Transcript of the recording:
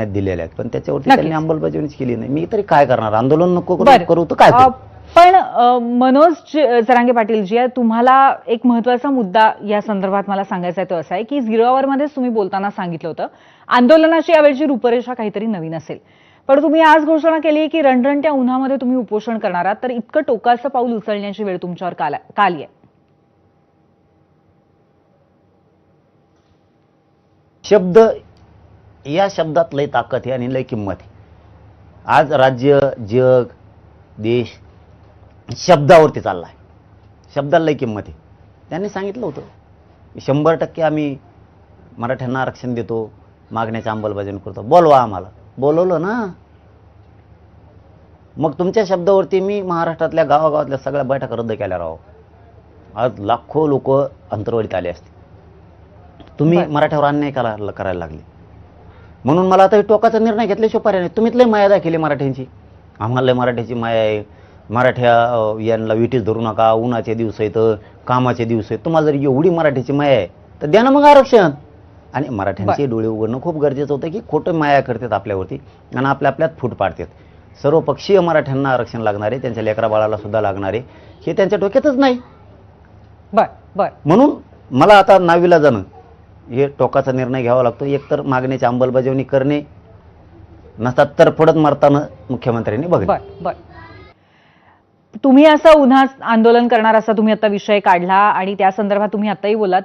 दिलेल्या आहेत, पण त्याच्यावरती नक्कीच. त्यांनी अंमलबजावणीच केली नाही. मी तरी काय करणार, आंदोलन नको बरं. करू तर काय करू? पण मनोज जरांगे पाटील जी आहे, तुम्हाला एक महत्त्वाचा मुद्दा या संदर्भात मला सांगायचा आहे तो असा आहे की 0 आवरमध्येच तुम्ही बोलताना सांगितलं होतं आंदोलनाची यावेळची रूपरेषा काहीतरी नवीन असेल. पण तुम्ही आज घोषणा केली की रणरणत्या उन्हामध्ये तुम्ही उपोषण करणार आहात, तर इतकं टोकाचं पाऊल उचलण्याची वेळ तुमच्यावर का आली आहे? शब्द, या शब्दात लय ताकद आहे आणि लय किंमत आहे. आज राज्य, जग, देश शब्दावरती चालला आहे. शब्दाला लय किंमत आहे. त्यांनी सांगितलं होतं 100% आम्ही मराठ्यांना आरक्षण देतो, मागण्याची अंमलबजावणी करतो. बोलवा आम्हाला. बोलवलं ना. मग तुमच्या शब्दावरती मी महाराष्ट्रातल्या गावागावातल्या सगळ्या बैठका रद्द केल्या राहो. आज लाखो लोक अंतर्वाडीत आले असते. तुम्ही मराठ्यावर अन्याय करायला लागले. म्हणून मला आता हे टोकाचा निर्णय घेतल्याशिवाय पर्याय नाही. तुम्हीच लय माया दाखवली मराठ्यांची. आम्हाला लय मराठ्याची माया आहे. मराठ्या यांना विटीस धरू नका, उन्हाचे दिवस आहेत, कामाचे दिवस आहेत. तुम्हाला जर एवढी मराठ्याची माया आहे तर द्या ना मग आरक्षण. आणि मराठ्यांचे डोळे उघडणं खूप गरजेचं होतं की खोटं माया करतात आपल्यावरती आणि आपल्यात फूट पाडतात. सर्वपक्षीय मराठ्यांना आरक्षण लागणार आहे, त्यांच्या लेकरा बाळाला सुद्धा लागणार आहे, हे त्यांच्या डोक्यातच नाही. म्हणून मला आता नाविलाजानं हे टोकाचा निर्णय घ्यावा लागतो. एकतर मागण्याची अंमलबजावणी करणे, नसतात तर पडत मारताना मुख्यमंत्र्यांनी बघणे. तुम्ही असं उन्हात आंदोलन करणार असा तुम्ही आता विषय काढला आणि त्या संदर्भात तुम्ही आताही बोलला.